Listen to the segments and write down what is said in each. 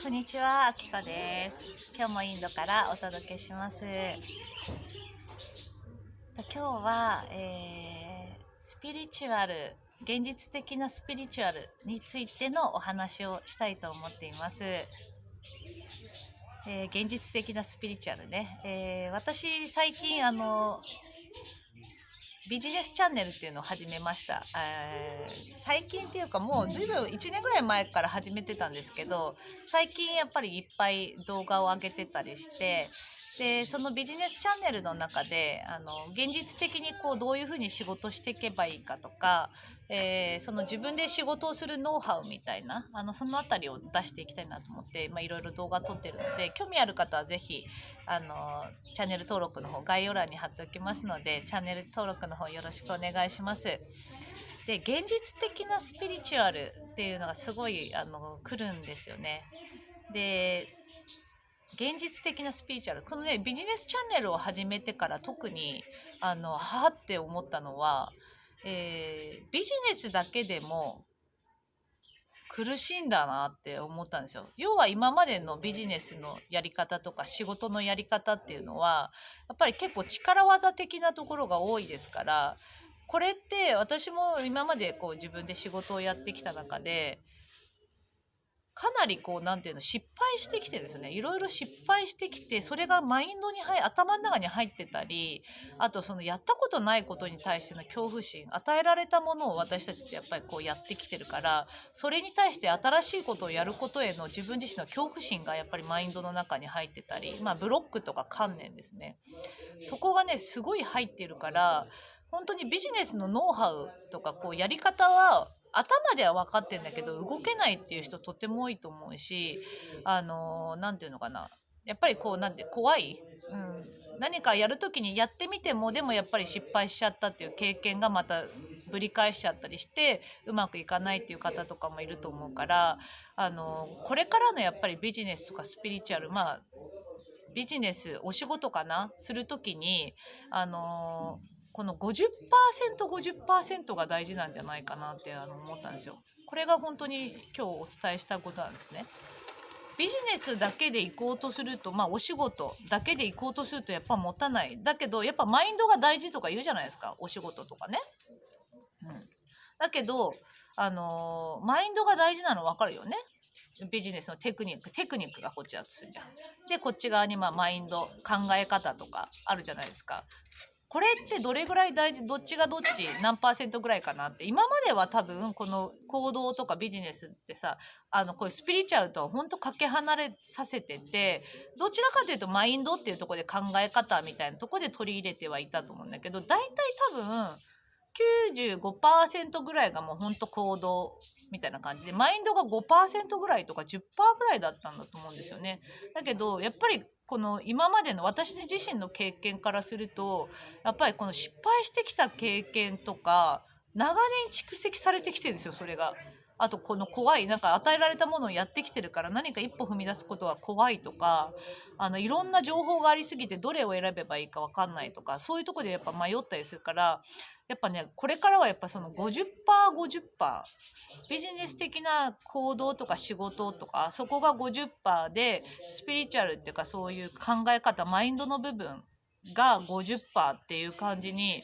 こんにちは、あきこです。今日もインドからお届けします。今日は、スピリチュアル、現実的なスピリチュアルについてのお話をしたいと思っています。現実的なスピリチュアルね。私最近ビジネスチャンネルっていうのを始めました。最近っていうかもうずいぶん1年ぐらい前から始めてたんですけど、最近やっぱりいっぱい動画を上げてたりして、でそのビジネスチャンネルの中で現実的にこうどういうふうに仕事していけばいいかとか、その自分で仕事をするノウハウみたいなそのあたりを出していきたいなと思って、いろいろ動画撮ってるので、興味ある方はぜひチャンネル登録の方概要欄に貼っておきますので、チャンネル登録の方よろしくお願いします。で、現実的なスピリチュアルっていうのがすごい来るんですよね。で、現実的なスピリチュアル、このねビジネスチャンネルを始めてから特にはって思ったのは、ビジネスだけでも苦しいんだなって思ったんですよ。要は今までのビジネスのやり方とか仕事のやり方っていうのはやっぱり結構力技的なところが多いですから、これって私も今までこう自分で仕事をやってきた中でかなりこうなんていうの失敗してきてですね、いろいろ失敗してきて、それがマインドに頭の中に入ってたり、あとそのやったことないことに対しての恐怖心、与えられたものを私たちってやっぱりこうやってきてるから、それに対して新しいことをやることへの自分自身の恐怖心がやっぱりマインドの中に入ってたり、ブロックとか観念ですね、そこがねすごい入っているから、本当にビジネスのノウハウとかこうやり方は頭では分かってんだけど動けないっていう人とても多いと思うし、なんていうのかな、やっぱりこうなんて怖い、何かやる時にやってみてもでもやっぱり失敗しちゃったっていう経験がまたぶり返しちゃったりしてうまくいかないっていう方とかもいると思うから、これからのやっぱりビジネスとかスピリチュアル、ビジネスお仕事かなする時にこの 50%50% が大事なんじゃないかなって思ったんですよ。これが本当に今日お伝えしたことなんですね。ビジネスだけで行こうとすると、お仕事だけで行こうとするとやっぱ持たない。だけどやっぱマインドが大事とか言うじゃないですか、お仕事とかね。だけどマインドが大事なの分かるよね。ビジネスのテクニックがこっちだとするじゃん。でこっち側にマインド、考え方とかあるじゃないですか。これってどれぐらい大事、どっちがどっち何パーセントぐらいかなって。今までは多分この行動とかビジネスってさ、こういうスピリチュアルとは本当かけ離れさせてて、どちらかというとマインドっていうところで考え方みたいなところで取り入れてはいたと思うんだけど、大体多分95% ぐらいがもうほんと行動みたいな感じで、マインドが5%ぐらいとか10%ぐらいだったんだと思うんですよね。だけどやっぱりこの今までの私自身の経験からすると、やっぱりこの失敗してきた経験とか長年蓄積されてきてるんですよ、それが。あとこの怖い、なんか与えられたものをやってきてるから何か一歩踏み出すことは怖いとか、いろんな情報がありすぎてどれを選べばいいか分かんないとか、そういうところでやっぱ迷ったりするから、やっぱねこれからはやっぱその 50%50% ビジネス的な行動とか仕事とかそこが 50% で、スピリチュアルっていうかそういう考え方マインドの部分が 50% っていう感じに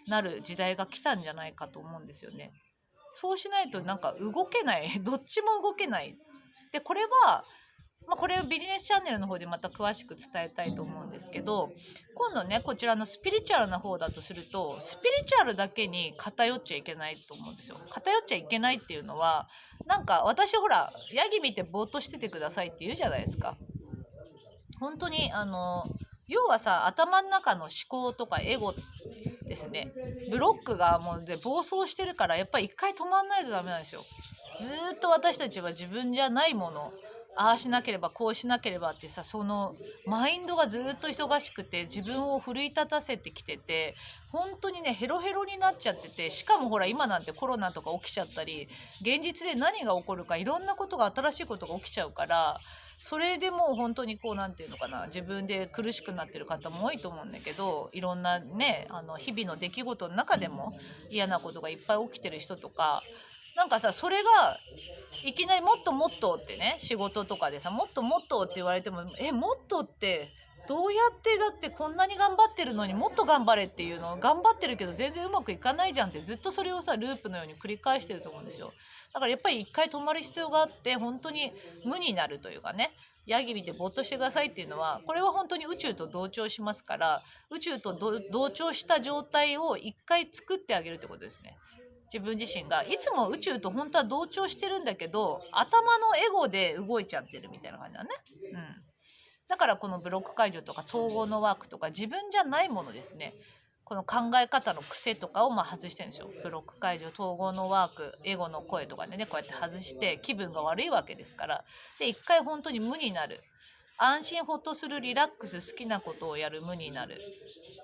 なる時代が来たんじゃないかと思うんですよね。そうしないとなんか動けないどっちも動けない。でこれはこれをビジネスチャンネルの方でまた詳しく伝えたいと思うんですけど、今度ねこちらのスピリチュアルな方だとすると、スピリチュアルだけに偏っちゃいけないと思うんですよ。偏っちゃいけないっていうのは、なんか私ほらヤギ見てぼーっとしててくださいって言うじゃないですか。本当に要はさ、頭の中の思考とかエゴですね、ブロックがもうで暴走してるから、やっぱり一回止まんないとダメなんですよ。ずっと私たちは自分じゃないもの、ああしなければこうしなければってさ、そのマインドがずっと忙しくて自分を奮い立たせてきてて、本当にねヘロヘロになっちゃってて、しかもほら今なんてコロナとか起きちゃったり、現実で何が起こるかいろんなことが、新しいことが起きちゃうから、それでもう本当にこうなんていうのかな、自分で苦しくなってる方も多いと思うんだけど、いろんなね日々の出来事の中でも嫌なことがいっぱい起きてる人とか、なんかさ、それがいきなりもっともっとってね、仕事とかでさ、もっともっとって言われても、もっとってどうやって、だってこんなに頑張ってるのにもっと頑張れっていうの、頑張ってるけど全然うまくいかないじゃんって、ずっとそれをさループのように繰り返してると思うんですよ。だからやっぱり一回止まる必要があって、本当に無になるというかね、ヤギ見てぼーっとしてくださいっていうのは、これは本当に宇宙と同調しますから、宇宙と同調した状態を一回作ってあげるってことですね。自分自身がいつも宇宙と本当は同調してるんだけど、頭のエゴで動いちゃってるみたいな感じだね。だからこのブロック解除とか統合のワークとか、自分じゃないものですね、この考え方の癖とかを外してるんですよ。ブロック解除、統合のワーク、エゴの声とかでね、こうやって外して気分が悪いわけですから。で、一回本当に無になる。安心ほっとする、リラックス、好きなことをやる、無になる。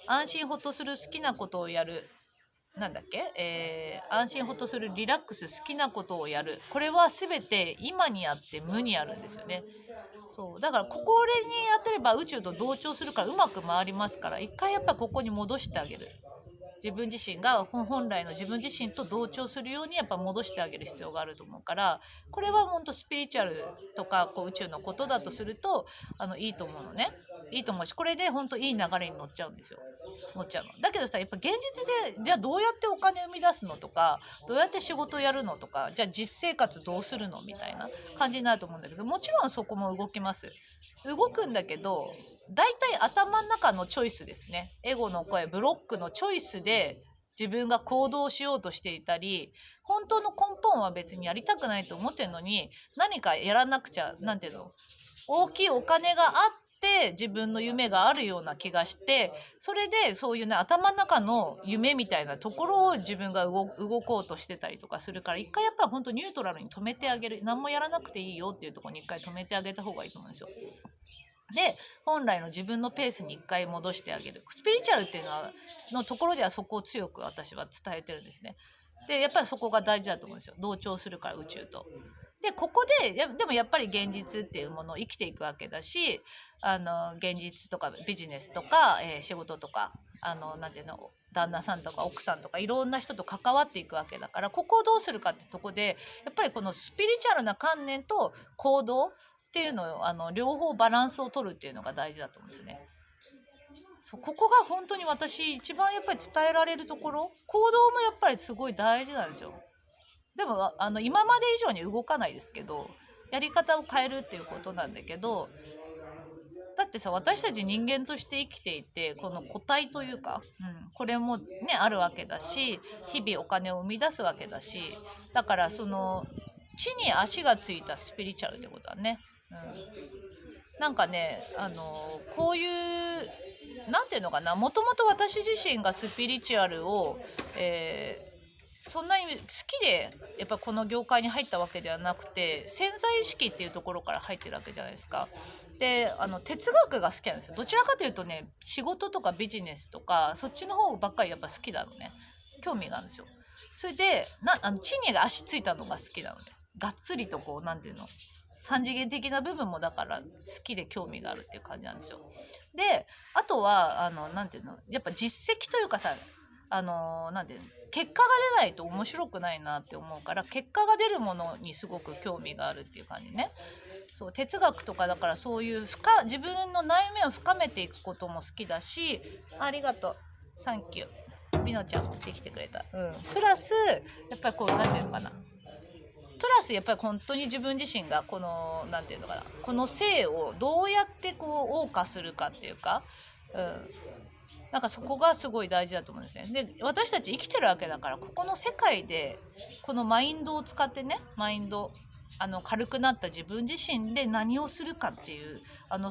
安心ほっとする、好きなことをやる、なんだっけ、安心ほっとする、リラックス、好きなことをやる。これは全て今にあって無にあるんですよね。そうだからこれに当てれば宇宙と同調するからうまく回りますから、一回やっぱここに戻してあげる。自分自身が本来の自分自身と同調するようにやっぱ戻してあげる必要があると思うから、これは本当スピリチュアルとか宇宙のことだとするといいと思うのね。いいと思うし、これで本当いい流れに乗っちゃうんですよ。乗っちゃうのだけどさ、やっぱ現実でじゃあどうやってお金生み出すのとか、どうやって仕事をやるのとか、じゃあ実生活どうするのみたいな感じになると思うんだけど、もちろんそこも動きます。動くんだけど、大体頭の中のチョイスですね。エゴの声、ブロックのチョイスで自分が行動しようとしていたり、本当の根本は別にやりたくないと思ってるのに、何かやらなくちゃ、なんていうの、大きいお金があって自分の夢があるような気がして、それでそういうね、頭の中の夢みたいなところを自分が動こうとしてたりとかするから、一回やっぱ本当ニュートラルに止めてあげる。何もやらなくていいよっていうところに一回止めてあげた方がいいと思うんですよ。で、本来の自分のペースに一回戻してあげる。スピリチュアルっていうのところではそこを強く私は伝えてるんですね。で、やっぱりそこが大事だと思うんですよ。同調するから、宇宙と。で、ここででもやっぱり現実っていうものを生きていくわけだし、現実とかビジネスとか、仕事とか、なんていうの、旦那さんとか奥さんとかいろんな人と関わっていくわけだから、ここをどうするかってとこで、やっぱりこのスピリチュアルな観念と行動っていうのを両方バランスを取るっていうのが大事だと思うんですね。ここが本当に私一番やっぱり伝えられるところ、行動もやっぱりすごい大事なんですよ。でも今まで以上に動かないですけど、やり方を変えるっていうことなんだけど、だってさ、私たち人間として生きていて、この個体というか、これもねあるわけだし、日々お金を生み出すわけだし、だからその地に足がついたスピリチュアルってことだね。なんかね、こういうなんていうのかな、もともと私自身がスピリチュアルを、そんなに好きでやっぱこの業界に入ったわけではなくて、潜在意識っていうところから入ってるわけじゃないですか。で、哲学が好きなんですよ。どちらかというとね、仕事とかビジネスとかそっちの方ばっかりやっぱ好きなのね。興味があるんですよ。それで地に足ついたのが好きなので、がっつりとこう、なんていうの、三次元的な部分もだから好きで興味があるっていう感じなんですよ。で、あとはなんていうの、やっぱ実績というかさ、なんていうの、結果が出ないと面白くないなって思うから、結果が出るものにすごく興味があるっていう感じね。そう、哲学とかだから、そういう自分の内面を深めていくことも好きだし、ありがとう、サンキュー、みのちゃん持ってきてくれた。プラスやっぱりこう、なんていうのかな、プラスやっぱり本当に自分自身がこの、なんていうのかな、この性をどうやってこう謳歌するかっていうか、なんかそこがすごい大事だと思うんですね。で、私たち生きてるわけだから、ここの世界でこのマインドを使ってね、軽くなった自分自身で何をするかっていう、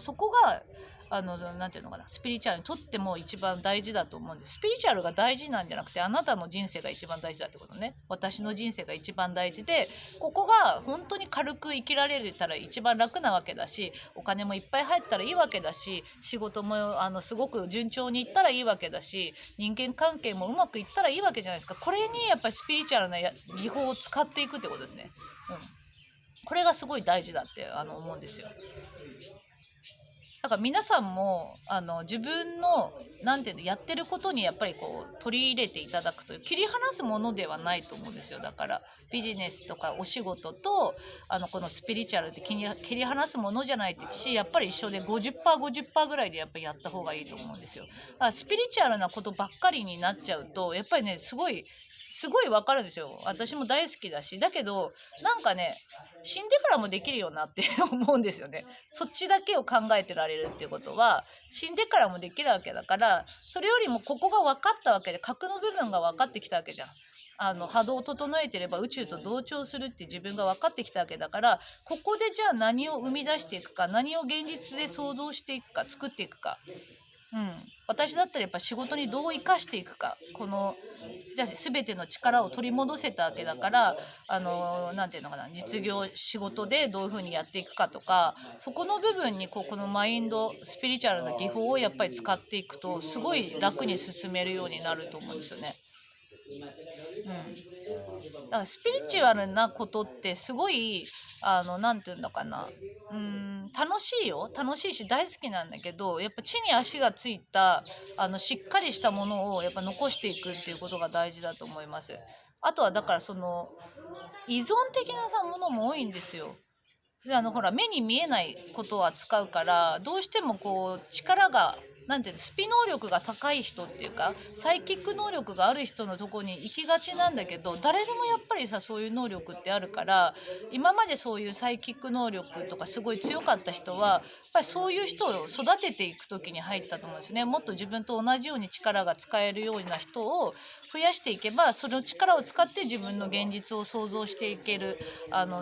そこがなんていうのかな、スピリチュアルにとっても一番大事だと思うんです。スピリチュアルが大事なんじゃなくて、あなたの人生が一番大事だってことね。私の人生が一番大事で、ここが本当に軽く生きられたら一番楽なわけだし、お金もいっぱい入ったらいいわけだし、仕事もすごく順調にいったらいいわけだし、人間関係もうまくいったらいいわけじゃないですか。これにやっぱりスピリチュアルな技法を使っていくってことですね。これがすごい大事だって思うんですよ。だから皆さんも自分のなんていうのやってることにやっぱりこう取り入れていただくという切り離すものではないと思うんですよ。だからビジネスとかお仕事とこのスピリチュアルって切り離すものじゃないし、やっぱり一緒で 50%50% ぐらいでやっぱりやった方がいいと思うんですよ。だからスピリチュアルなことばっかりになっちゃうとやっぱりねすごいわかるんですよ。私も大好きだし、だけどなんかね死んでからもできるよなって思うんですよね。そっちだけを考えてられるっていうことは死んでからもできるわけだから、それよりもここが分かったわけで核の部分が分かってきたわけじゃん。波動を整えてれば宇宙と同調するって自分が分かってきたわけだから、ここでじゃあ何を生み出していくか、何を現実で想像していくか、作っていくか、私だったらやっぱ仕事にどう生かしていくか、このじゃあ全ての力を取り戻せたわけだから、なんていうのかな、実業仕事でどういうふうにやっていくかとか、そこの部分にこのマインドスピリチュアルな技法をやっぱり使っていくとすごい楽に進めるようになると思うんですよね。だからスピリチュアルなことってすごいなんていうんだかな、楽しいよ、楽しいし大好きなんだけど、やっぱ地に足がついたしっかりしたものをやっぱ残していくっていうことが大事だと思います。あとはだからその依存的なものも多いんですよ。でほら目に見えないことを扱うからどうしてもこう力がなんていうのスピ能力が高い人っていうかサイキック能力がある人のところに行きがちなんだけど、誰でもやっぱりさそういう能力ってあるから、今までそういうサイキック能力とかすごい強かった人はやっぱりそういう人を育てていく時に入ったと思うんですね。もっと自分と同じように力が使えるような人を増やしていけば、その力を使って自分の現実を想像していける、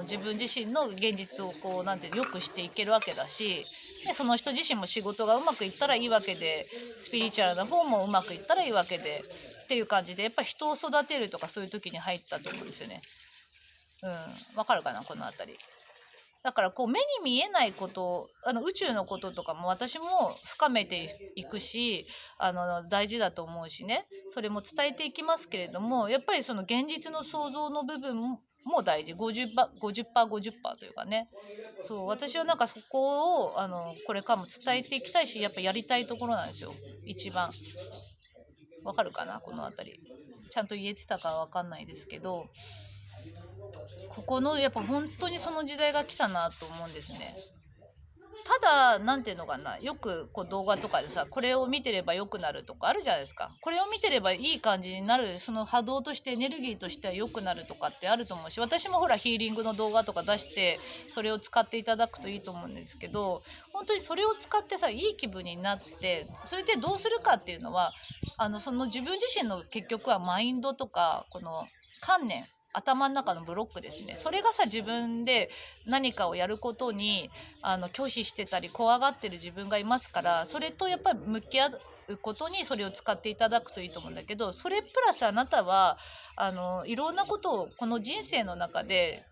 自分自身の現実をこうなんて良くしていけるわけだし、でその人自身も仕事がうまくいったらいいわけで、スピリチュアルな方もうまくいったらいいわけでっていう感じで、やっぱり人を育てるとかそういう時に入ったと思うんですよね。わかるかなこのあたり。だからこう目に見えないこと宇宙のこととかも私も深めていくし大事だと思うしね、それも伝えていきますけれども、やっぱりその現実の想像の部分も大事、50%50% というかね。そう私はなんかそこをこれからも伝えていきたいし、やっぱやりたいところなんですよ一番。わかるかなこの辺り。ちゃんと言えてたかは分かんないですけど、ここのやっぱ本当にその時代が来たなと思うんですね。ただなんていうのかな、よくこう動画とかでさこれを見てれば良くなるとかあるじゃないですか。これを見てればいい感じになる、その波動としてエネルギーとしては良くなるとかってあると思うし、私もほらヒーリングの動画とか出してそれを使っていただくといいと思うんですけど、本当にそれを使ってさいい気分になって、それでどうするかっていうのはその自分自身の結局はマインドとかこの観念、頭の中のブロックですね。それがさ自分で何かをやることに拒否してたり怖がってる自分がいますから、それとやっぱり向き合うことにそれを使っていただくといいと思うんだけど、それプラスあなたはいろんなことをこの人生の中で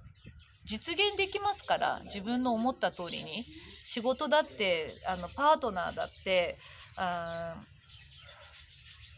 実現できますから、自分の思った通りに仕事だってパートナーだって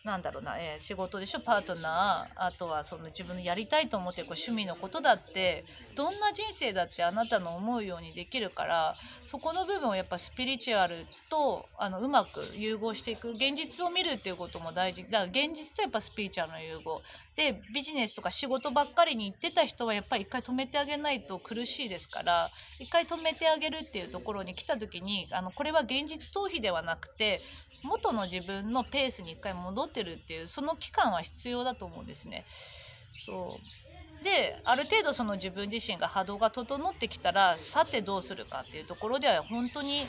なんだろうな、仕事でしょ、パートナー、あとはその自分のやりたいと思ってる趣味のことだって、どんな人生だってあなたの思うようにできるから、そこの部分をやっぱスピリチュアルとうまく融合していく、現実を見るっていうことも大事だから、現実とやっぱスピリチュアルの融合で、ビジネスとか仕事ばっかりに行ってた人はやっぱり一回止めてあげないと苦しいですから、一回止めてあげるっていうところに来た時にこれは現実逃避ではなくて元の自分のペースに一回戻ってるっていう、その期間は必要だと思うんですね。そうである程度その自分自身が波動が整ってきたら、さてどうするかっていうところでは本当に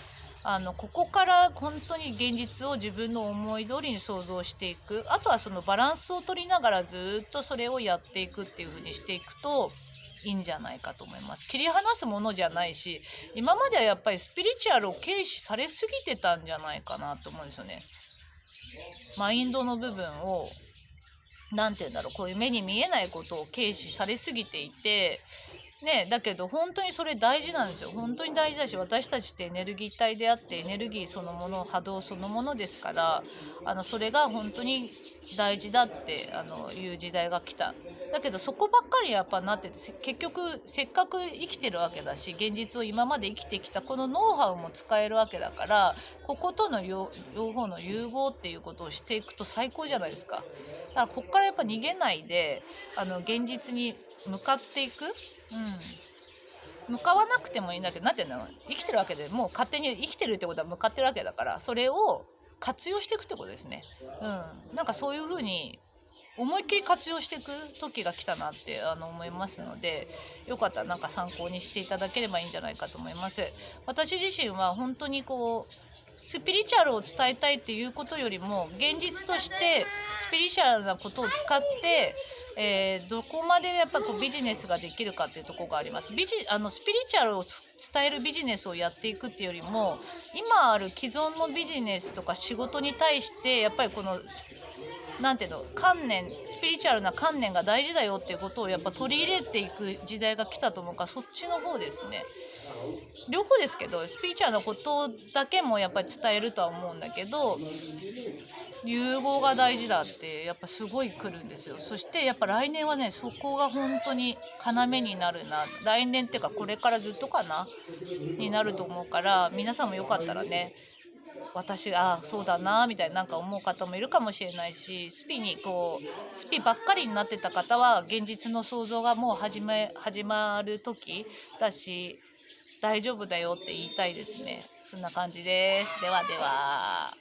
ここから本当に現実を自分の思い通りに想像していく、あとはそのバランスを取りながらずっとそれをやっていくっていう風にしていくといいんじゃないかと思います。切り離すものじゃないし、今まではやっぱりスピリチュアルを軽視されすぎてたんじゃないかなと思うんですよね。マインドの部分をなんて言うんだろう、こういう目に見えないことを軽視されすぎていて、ね、だけど本当にそれ大事なんですよ。本当に大事だし、私たちってエネルギー体であって、エネルギーそのもの、波動そのものですから、それが本当に大事だっていう時代が来た。だけどそこばっかりやっぱなってて、結局せっかく生きてるわけだし、現実を今まで生きてきたこのノウハウも使えるわけだから、こことの両方の融合っていうことをしていくと最高じゃないですか。だからこっからやっぱ逃げないで現実に向かっていく。向かわなくてもいいんだけど、なんていうの、生きてるわけでもう勝手に生きてるってことは向かってるわけだから、それを活用していくってことですね。なんかそういうふうに思いっきり活用していく時が来たなって思いますので、よかったらなんか参考にしていただければいいんじゃないかと思います。私自身は本当にこうスピリチュアルを伝えたいっていうことよりも、現実としてスピリチュアルなことを使って、どこまでやっぱこうビジネスができるかっていうところがあります。スピリチュアルを伝えるビジネスをやっていくっていうよりも、今ある既存のビジネスとか仕事に対してやっぱりこのなんていうの、観念、スピリチュアルな観念が大事だよっていうことをやっぱ取り入れていく時代が来たと思うから、そっちの方ですね。両方ですけど、スピリチュアルなことだけもやっぱり伝えるとは思うんだけど、融合が大事だってやっぱすごい来るんですよ。そしてやっぱ来年はね、そこが本当に要になるな。来年っていうかこれからずっとかなになると思うから、皆さんもよかったらね、私そうだなみたいな、なんか思う方もいるかもしれないし、スピばっかりになってた方は現実の想像がもう始まる時だし、大丈夫だよって言いたいですね。そんな感じです。ではでは。